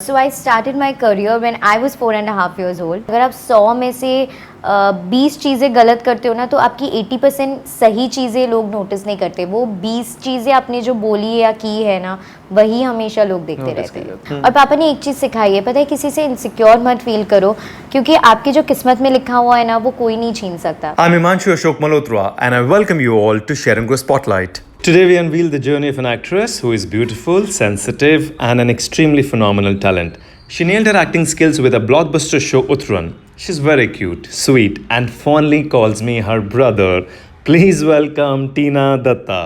So I started my career when I was 4.5 years old. अगर आप 100 में से 20 चीज़ें गलत करते हो ना, तो आपकी 80% सही चीज़ें लोग नोटिस नहीं करते. वो 20 चीज़ें आपने जो बोली है या की है ना, वही हमेशा लोग देखते रहते हैं. और पापा ने एक चीज़ सिखाई है, पता है, किसी से इनसिक्योर मत फील करो, क्योंकि आपकी जो किस्मत में लिखा हुआ है ना, वो कोई नहीं छीन सकता. I'm Himanshu Ashok Malhotra and I welcome you all to Share and Grow Spotlight. Today we unveil the journey of an actress who is beautiful, sensitive and an extremely phenomenal talent. She nailed her acting skills with a blockbuster show Uttaran. She's very cute, sweet and fondly calls me her brother. Please welcome Tina Datta.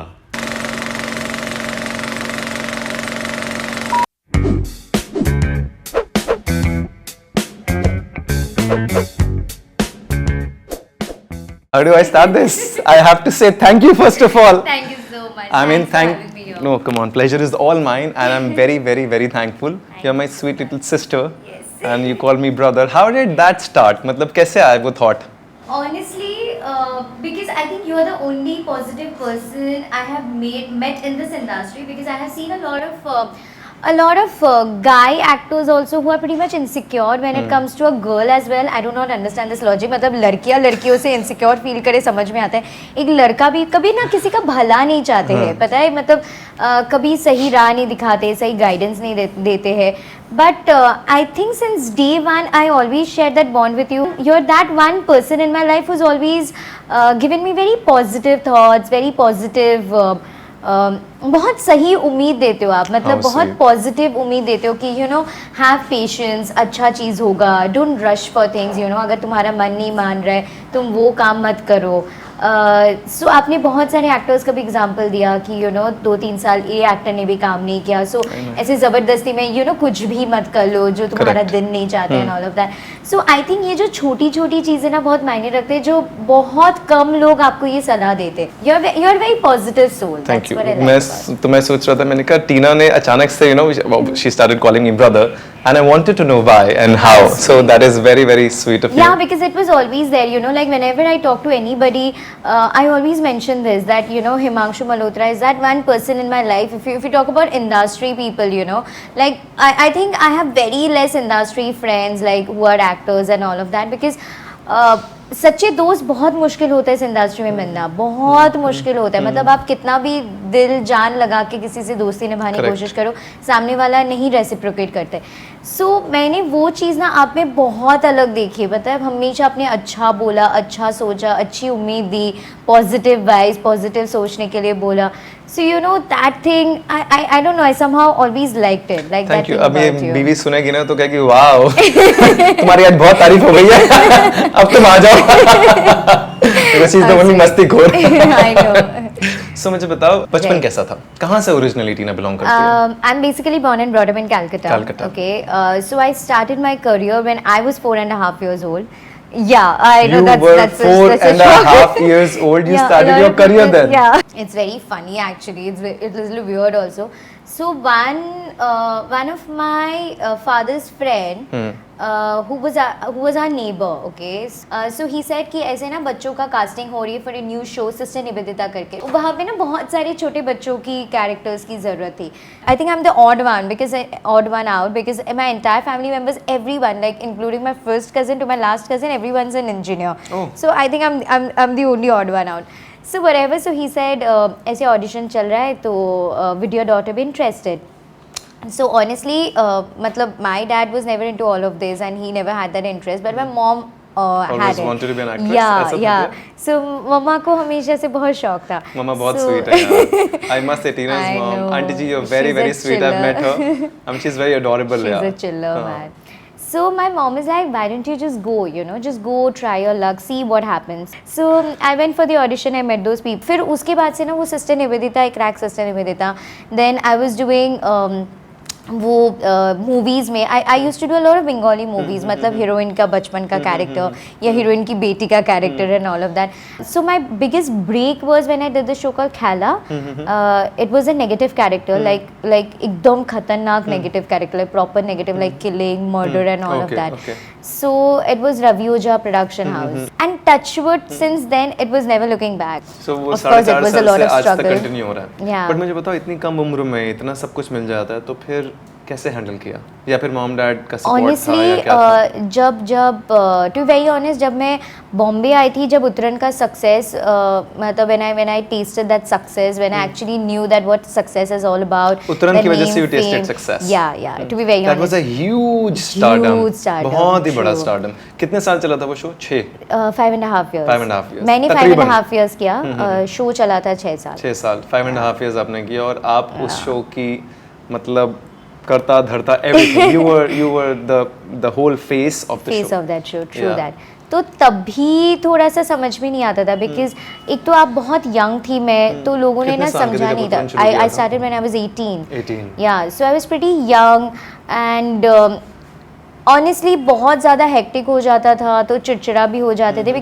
How do I start this? I have to say thank you first of all. Thank you so much. I mean, Thanks for having me here. No, come on. Pleasure is all mine, and I'm very, very, very thankful. You're my sweet little sister, Yes. and you call me brother. How did that start? मतलब कैसे आया वो thought? Honestly, because I think you are the only positive person I have met in this industry, because I have seen a lot of guy actors also who are pretty much insecure when it comes to a girl as well. I do not understand this logic. मतलब लड़कियां लड़कियों से insecure feel करे, समझ में आता है. एक लड़का भी कभी ना किसी का भला नहीं चाहते हैं, पता है, मतलब कभी सही राह नहीं दिखाते, सही गाइडेंस नहीं देते हैं. But I think since day one, I always shared that bond with you. You're that one person in my life who's always given me very positive thoughts, very positive. बहुत सही उम्मीद देते हो आप, मतलब बहुत पॉजिटिव उम्मीद देते हो कि यू नो हैव पेशेंस, अच्छा चीज़ होगा, don't rush for things, you know, अगर तुम्हारा मन नहीं मान रहा है तुम वो काम मत करो. सो आपने बहुत सारे एक्टर्स का भी एग्जांपल दिया कि यू नो 2-3 साल ये एक्टर ने भी काम नहीं किया, सो ऐसे ज़बरदस्ती में यू नो कुछ भी मत कर लो जो तुम्हारा दिन नहीं चाहते हैं, all of that. So I think ये जो छोटी छोटी चीज़ें ना बहुत मायने रखते हैं, जो बहुत कम लोग आपको ये सलाह देते. You are very positive soul. Thank you. मैं सोच रहा था, मैंने कहा टीना ने अचानक से you know she started calling me brother and I wanted to know why and how. So that is very, very sweet of you. Yeah, because it was always there, you know, like whenever I talk to anybody, I always mention this, that you know Himanshu Malhotra is that one person in my life. If you talk about industry people, you know, like I think I have very less industry friends like who are actors and all of that, because सच्चे दोस्त बहुत मुश्किल होता है इस industry में मिलना, बहुत मुश्किल होता है. मतलब आप कितना भी दिल जान लगा के किसी से दोस्ती निभाने की कोशिश करो, सामने वाला नहीं रेसिप्रोकेट करते. सो मैंने वो चीज़ ना आप में बहुत अलग देखी है, पता है. हमेशा आपने अच्छा बोला, अच्छा सोचा, अच्छी उम्मीद दी, पॉजिटिव वाइज, पॉजिटिव सोचने के लिए बोला. So you know that thing, I don't know, I somehow always liked it, like that thing about you. अब ये बीवी सुनेगी ना तो कहेगी वाओ तुम्हारी आज बहुत तारीफ हो गई है, अब तुम आ जाओ. Because she's the only मस्तीखोर. I know. So मुझे बताओ बचपन कैसा था, कहाँ से ओरिजिनली टीना बिलोंग करती है? I'm basically born and brought up in Calcutta. Okay, so I started my career when I was 4.5 years old. Yeah, I know that's 4.5 years old. You started your career then. Yeah, it's very funny actually. It's a little weird also. So one of my father's friend who was our neighbor, okay. So he said कि ऐसे ना बच्चों का casting हो रही है for a new show sister Nivedita करके. वहाँ पे ना बहुत सारे छोटे बच्चों की characters की ज़रूरत थी. I think I'm the odd one out because my entire family members, everyone, like including my first cousin to my last cousin, everyone's an engineer. So I think I'm the only odd one out. So whatever, so he said ऐसे audition चल रहा है तो would your daughter be interested? So honestly, मतलब my dad was never into all of this and he never had that interest, but my mom Always had wanted to be an actress. Yeah. So मम्मा को हमेशा से बहुत शौक था. मम्मा बहुत sweet है यार. I must say Tina's mom, Auntie ji, you're very, very sweet. I've met her. She's very adorable. She's a chiller, man. So my mom is like, why don't you just go, you know, just go, try your luck, see what happens. So I went for the audition, I met those people. फिर उसके बाद से ना वो sister Nivedita, एक crack sister Nivedita. Then I was doing वो movies में I use to do a lot of Bengali movies, मतलब हीरोइन का बचपन का कैरेक्टर या हीरोइन की बेटी का character and all of that. So my biggest break was when I did the show called Khela. It was a negative character, like एकदम खतरनाक negative character, like proper negative, like killing, murder and all of that. So it was Ravi Ojha production house, and touchwood since then it was never looking back. So वो of course it was a lot of struggle. Continue हो रहा है. Yeah. But मुझे बताओ इतनी कम उम्र में इतना सब कुछ मिल जाता है तो फिर कैसे हैंडल किया, या फिर मॉम डैड का सपोर्ट था या ऑनेस्टली क्या था? जब टू वेरी ऑनेस्ट, जब मैं बॉम्बे आई थी, जब उत्तराखंड का सक्सेस, मतलब when I tasted that success, when I actually knew that what success is all about, Uttarakhand की वजह से you tasted success. या to be very That was honest, a huge stardom. Huge stardom, बहुत ही बड़ा true. stardom. कितने साल चला था वो शो? 6 5.5 years. 5.5 years. मैंने तकरीबन। 5.5 years किया, शो चला था 6 साल. 6 साल, 5.5 years आपने किया, और आप उस शो की मतलब करता धरता everything. You were the whole face of the face show. Of that show, true Yeah. That. तो तभी थोड़ा सा समझ में नहीं आता था, बिकॉज एक तो आप बहुत यंग थी मैं, तो लोगों ने कितने ना साल की थी समझा जब नहीं उत्तरायण था. शुरू किया आई था? Started when I was 18. 18. या so I was pretty young and honestly बहुत ज़्यादा हेक्टिक हो जाता था, तो चिड़चिड़ा भी हो जाते थे,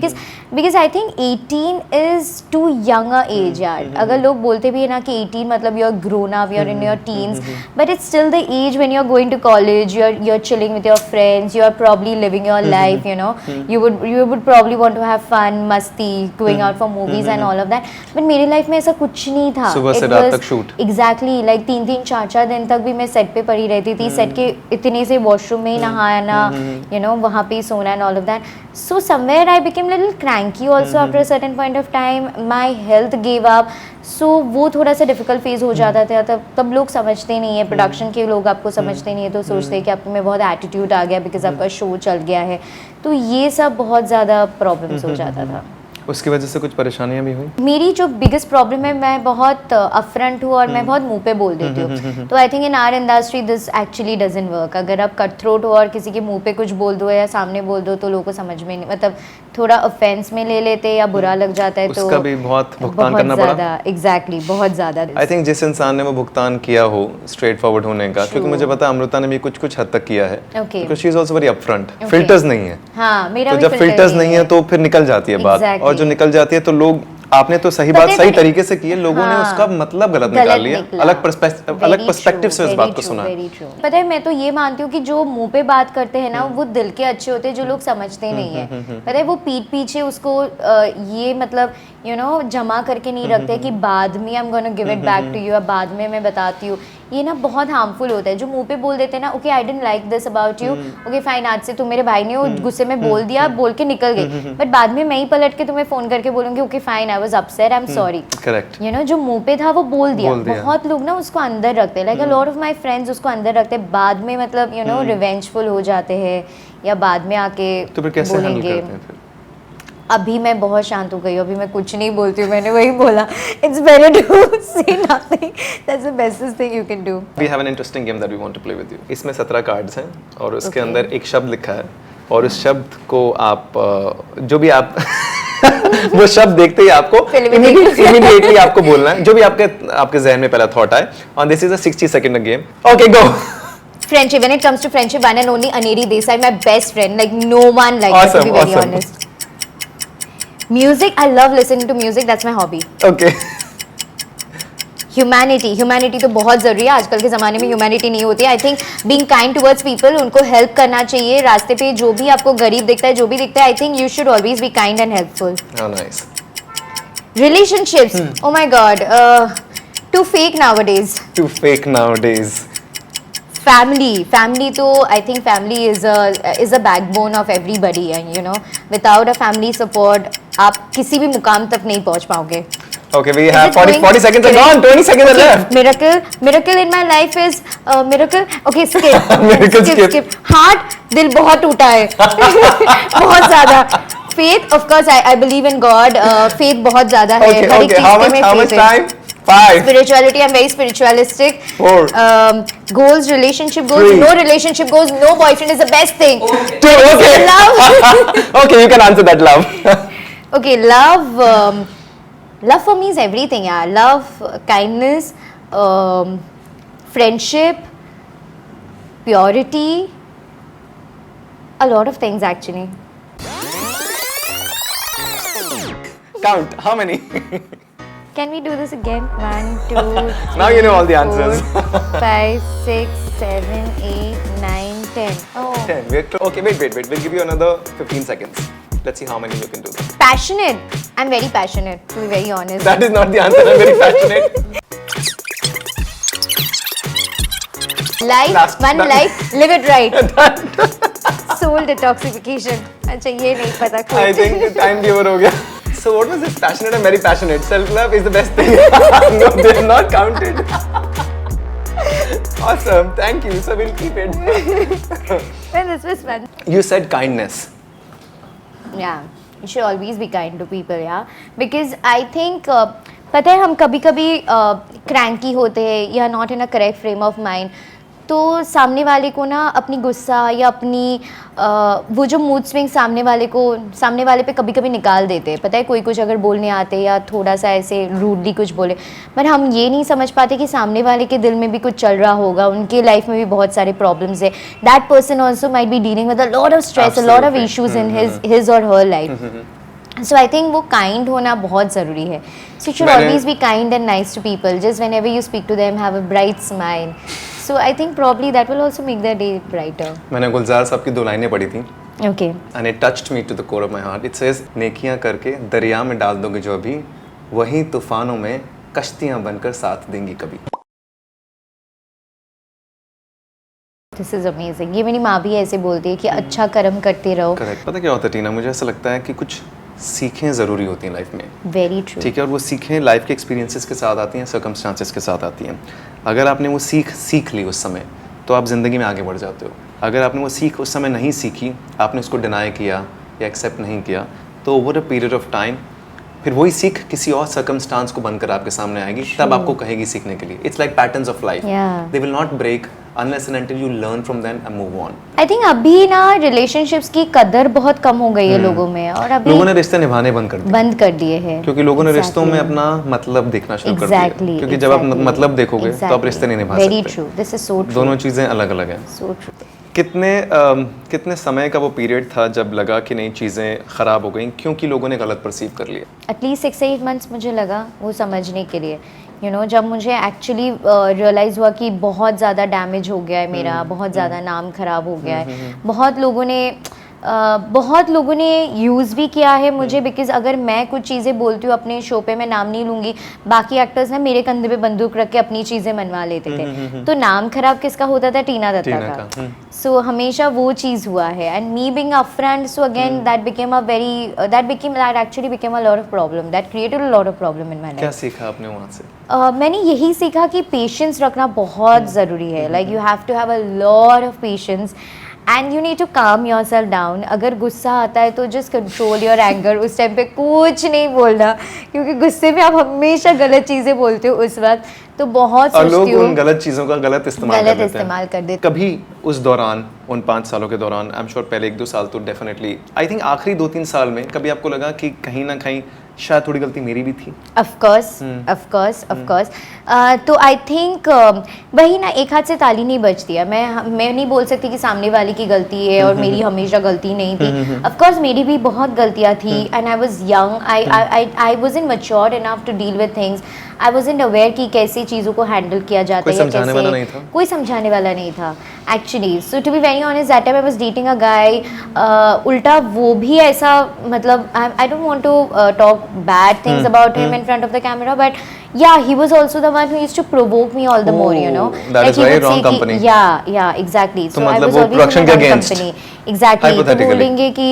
because I think 18 is too young a age यार. अगर लोग बोलते भी है ना कि 18 मतलब you are grown up, you are in your teens, but it's still the age when you are going to college, you are chilling with your friends, you are probably living your life, you know, you would probably want to have fun, मस्ती, going out for movies and all of that. But मेरी life में ऐसा कुछ नहीं था. सुबह से It रात was तक shoot. Exactly, like 3-3 4-4 दिन तक भी मैं सेट पे पड़ी रहती थी. सेट के इतने से वॉशरूम में ही नहाना, you know, वहाँ पे ही सोना and all of that. So somewhere I became little cranky also after a certain point of time. My health gave up. So वो थोड़ा सा डिफिकल्ट फेज हो जाता था. तब लोग समझते नहीं है, प्रोडक्शन के लोग आपको समझते नहीं है, तो सोचते हैं कि आप में बहुत एटीट्यूड आ गया बिकॉज आपका शो चल गया है. तो ये सब बहुत ज़्यादा प्रॉब्लम्स हो जाता था. उसकी वजह से कुछ परेशानियां भी हुई? मेरी जो बिगेस्ट प्रॉब्लम है, मैं बहुत अपफ्रंट हूँ और मैं बहुत मुंह पे बोल देती हूँ. तो I think in our industry this actually doesn't work. अगर आप कट थ्रोट हो और किसी के मुंह पे कुछ बोल दो या सामने बोल दो, तो लोगों को समझ में नहीं, मतलब थोड़ा ऑफेंस में ले लेते या बुरा लग जाता है. तो उसका भी बहुत भुगतान करना पड़ा. एग्जैक्टली, बहुत ज़्यादा. आई थिंक जिस इंसान ने वो भुगतान किया हो स्ट्रेट फॉरवर्ड होने का, क्योंकि मुझे पता है अमृता ने भी कुछ हद तक किया है, Okay. Because she is also very upfront. Filters नहीं है. हाँ, मेरा तो भी जब फिल्टर्स नहीं है तो फिर निकल जाती है बात. Exactly. और जो निकल जाती है तो लोग, आपने तो सही पता बात है सही मैंने- तरीके से की है, लोगों ने हाँ, उसका मतलब गलत गलत निकाल लिया, निकला. अलग पर्सपेक्टिव से उस बात को सुना. पता है, मैं तो ये मानती हूँ कि जो मुंह पे बात करते हैं ना, वो दिल के अच्छे होते हैं, जो लोग समझते नहीं है. पता है, वो पीठ पीछे उसको ये मतलब यू नो जमा करके नहीं रखते कि बाद में I am gonna give it back to you, या बाद में मैं बताती हूँ. ये ना बहुत हार्मफुल होता है. जो मुंह पे बोल देते हैं ना, okay I didn't like this about you, okay fine, आज से तुम मेरे भाई ने वो गुस्से में बोल दिया, बोल के निकल गई, बट बाद में मैं ही पलट के तुम्हें फोन करके बोलूंगी, okay fine, I was upset, I am sorry. Correct. You know, जो मुंह पे था वो बोल दिया. बोल दिया. बहुत लोग ना उसको अंदर रखते हैं, like a lot of my friends उसको अंदर रखते हैं, बाद में मतलब यू नो रिवेंजफुल हो जाते हैं, या बाद में आके तो फिर कैसे हैंडल बोलेंगे. करते हैं फिर? अभी मैं बहुत शांत हो गई हूँ, अभी मैं कुछ नहीं बोलती हूँ. मैंने वही बोला, it's better to say nothing, that's the bestest thing you can do. We have an interesting game that we want to play with you. इसमें 17 कार्ड्स हैं और उसके Okay. अंदर एक शब्द लिखा है, और उस शब्द को आप जो भी आप वो शब्द देखते ही आपको इमीडिएटली आपको बोलना है, जो भी आपके जहन में पहला थॉट आए. और this is a 60 second game. Okay, go. Friendship, when it comes to friendship, one and only Aneri Desai, my best friend, like no one like that, to be very Awesome. honest. Music, I love listening to music, that's my hobby. Okay. Humanity तो बहुत ज़रूरी है. आजकल के ज़माने में humanity नहीं होती. I think being kind towards people, उनको हेल्प करना चाहिए. रास्ते पे जो भी आपको गरीब दिखता है, जो भी दिखता है, I think you should always be kind and helpful. How nice. Relationships, oh my god, too fake nowadays. Too fake nowadays. Family तो I think family is a backbone of everybody, and you know without a family support आप किसी भी मुकाम तक नहीं पहुंच पाओगे. Okay, we have Is it 40 seconds are gone. 20 seconds are left. Miracle in my life is miracle. Okay, skip. Miracle skip. Heart, दिल बहुत टूटा है. बहुत ज़्यादा. Faith, of course, I believe in God. Faith बहुत ज़्यादा है. Okay, हर एक okay. चीज़ How पे much मैं faith है. time? 5. Spirituality, I'm very spiritualistic. 4. Goals, relationship goals. 3. No relationship goals. No boyfriend is the best thing. 2. Okay. Love. Okay, you can answer that. Love. Okay, love. Love for me is everything, yeah. Love, kindness, friendship, purity, a lot of things actually. Count. How many? Can we do this again? 1, 2, 3, Now you know all the answers. 4, 5, 6, 7, 8, 9, 10. Oh. 10. Okay, wait. We'll give you another 15 seconds. Let's see how many you can do. Passionate. I'm very passionate, to be very honest. That is not the answer. I'm very passionate. Life one life live it right soul detoxification अच्छा ये नहीं पता कोई I think time भी over हो गया. So what was this? Passionate and very passionate. Self-love is the best thing. No, they are not counted. Awesome. Thank you. So we'll keep it. well this was fun You said kindness. yeah you should always be kind to people yeah because I think पता है हम कभी कभी cranky होते हैं या not in a correct frame of mind तो सामने वाले को ना अपनी गुस्सा या अपनी वो जो मूड स्विंग सामने वाले पे कभी कभी निकाल देते हैं पता है कोई कुछ अगर बोलने आते या थोड़ा सा ऐसे रूडली कुछ बोले पर हम ये नहीं समझ पाते कि सामने वाले के दिल में भी कुछ चल रहा होगा उनके लाइफ में भी बहुत सारे प्रॉब्लम्स है that person also might be dealing with a lot of stress a lot of issues in his or her life so I think वो काइंड होना बहुत ज़रूरी है so you should always be kind and nice to people just whenever you speak to them have a bright smile so I think probably that will also make their day brighter मैंने गुलजार साहब की 2 लाइनें पढ़ी थी okay and it touched me to the core of my heart. It says नेकियां करके दरिया में डाल दोगे जो अभी वही तूफानों में कश्तियां बनकर साथ देंगी कभी. दिस इज अमेजिंग ये मेरी माँ भी ऐसे बोलती है कि अच्छा कर्म करते रहो करेक्ट. पता क्या होता है टीना मुझे ऐसा लगता है कि कुछ सीखें ज़रूरी होती हैं लाइफ में. वेरी ट्रू ठीक है और वो सीखें लाइफ के एक्सपीरियंसेस के साथ आती हैं सर्कमस्टांसेस के साथ आती हैं. अगर आपने वो सीख ली उस समय तो आप ज़िंदगी में आगे बढ़ जाते हो. अगर आपने वो सीख उस समय नहीं सीखी आपने उसको डिनाई किया या एक्सेप्ट नहीं किया तो over a period of time फिर वही सीख किसी और सर्कमस्टांस को बनकर आपके सामने आएगी तब आपको कहेगी सीखने के लिए. It's like patterns of life they will not break unless and until you learn from them and move on. I think अभी ना रिलेशनशिप्स की कदर बहुत कम हो गई है लोगों में और अभी लोगों ने रिश्ते निभाने बंद कर दिए हैं क्योंकि लोगों ने रिश्तों में अपना मतलब देखना शुरू कर दिया. क्योंकि जब आप मतलब देखोगे तो आप रिश्ते नहीं निभा सकते. Very true this is so true दोनों चीजें अलग अलग हैं. सो ट्रू कितने समय का वो पीरियड था जब लगा कि नहीं चीज़ें ख़राब हो गई क्योंकि लोगों ने गलत परसीव कर लिया. एटलीस्ट 6 से 8 मंथ्स मुझे लगा वो समझने के लिए यू नो जब मुझे एक्चुअली रियलाइज़ हुआ कि बहुत ज़्यादा डैमेज हो गया है मेरा बहुत ज़्यादा नाम ख़राब हो गया है बहुत लोगों ने यूज़ भी किया है मुझे बिकॉज अगर मैं कुछ चीज़ें बोलती हूँ अपने शो पे मैं नाम नहीं लूँगी बाकी एक्टर्स ना मेरे कंधे पे बंदूक रख के अपनी चीज़ें मनवा लेते थे तो नाम खराब किसका होता था टीना दत्ता का सो हमेशा वो चीज़ हुआ है and me being upfront so again that actually became a lot of problem that created a lot of problem in my life. क्या सीखा आपने वहाँ से? मैंने यही सीखा कि पेशेंस रखना बहुत ज़रूरी है like you have to have a lot of patience and you need to calm yourself down. अगर गुस्सा आता है तो जस्ट कंट्रोल योर एंगर उस टाइम पे कुछ नहीं बोलना क्योंकि गुस्से में आप हमेशा गलत चीज़ें बोलते हो उस वक्त तो बहुत सोचती हूँ उन गलत चीज़ों का गलत इस्तेमाल कर देते कभी उस दौरान उन 5 सालों के दौरान आई एम श्योर पहले 1-2 साल तो डेफिनेटली आई थिंक आखिरी 2-3 साल में कभी आपको लगा कि कहीं ना कहीं शायद थोड़ी गलती मेरी भी थी? ऑफ कोर्स तो आई थिंक वही ना एक हाथ से ताली नहीं बजती है. मैं नहीं बोल सकती कि सामने वाले की गलती है और मेरी हमेशा गलती नहीं थी. ऑफ कोर्स मेरी भी बहुत गलतियाँ थी and I was young I wasn't matured enough to deal with things. I wasn't aware कि कैसे चीज़ों को हैंडल किया जाता है या कैसे कोई समझाने वाला नहीं था actually. So to be very honest that time I was dating a guy उल्टा वो भी ऐसा मतलब I don't want to talk bad things about him in front of the camera but yeah he was also the one who used to provoke me all the more you know that is very wrong company. yeah exactly so I was always production के against exactly तो बोलेंगे कि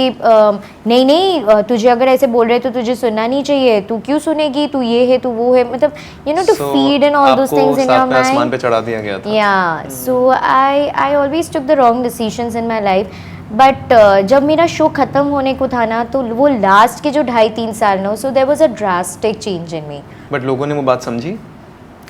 नहीं तुझे अगर ऐसे बोल रहे तो तुझे सुनना नहीं चाहिए तू क्यों सुनेगी तू ये है तू वो है मतलब you know to feed and all those things in your mind आसमान पे चढ़ा दिया गया था. yeah so I always took the wrong decisions in my life but जब मेरा शो ख़त्म होने को था ना तो वो लास्ट के जो 2.5-3 साल ना so there was a drastic change in me. But लोगों ने वो बात समझी?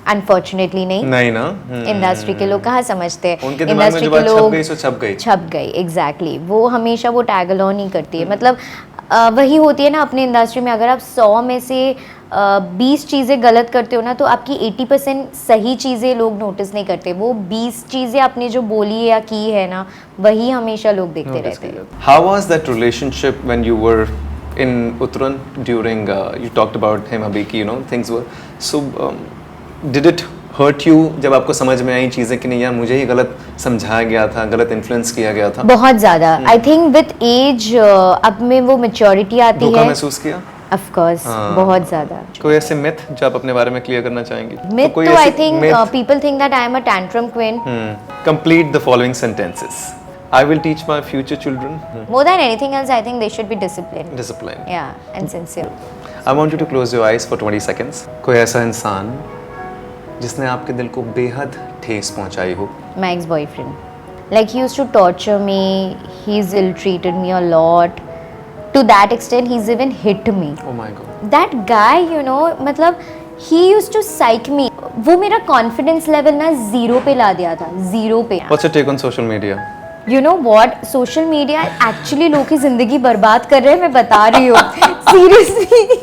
अनफॉर्चुनेटली नहीं ना. इंडस्ट्री के लोग कहाँ समझते हैं. उनके दिमाग में जो बात छप गई एग्जैक्टली. वो हमेशा वो टैग अलोन ही करती है. मतलब वही होती है ना अपने इंडस्ट्री में अगर आप 100 में से 20 चीज़ें गलत करते हो ना तो आपकी 80% सही चीज़ें लोग नोटिस नहीं करते. वो 20 चीज़ें आपने जो बोली है या की है ना वही हमेशा लोग देखते रहते हैं. How was that relationship when you were in Uttaran during you talked about him abhi ki you know things were so did it hurt you जब आपको समझ में आई चीज़ें कि नहीं यार मुझे ही गलत समझाया गया था गलत इन्फ्लुएंस किया गया था? बहुत ज़्यादा. आई थिंक विद एज अब में वो मैच्योरिटी आती है. धोखा महसूस किया? ऑफ कोर्स हाँ। बहुत ज्यादा. कोई ऐसे मिथ जो आप अपने बारे में क्लियर करना चाहेंगी? Myth कोई तो ऐसी I think myth? people think that I am a tantrum queen. Complete the following sentences. I will teach my future children More than anything else, I think they should be disciplined. discipline. Yeah, and sincere. I want you to close your eyes for 20 seconds. कोई ऐसा इंसान जिसने आपके दिल को बेहद ठेस पहुंचाई हो. My ex-boyfriend. Like he used to torture me. He's ill-treated me a lot. To that extent, he's even hit me. Oh my God. That guy, you know, मतलब he used to psych me. वो मेरा confidence level ना zero पे ला दिया था. Zero पे. What's your take on social media? You know what? Social media actually लोग की जिंदगी बर्बाद कर रहे हैं. मैं बता रही हूँ. Seriously.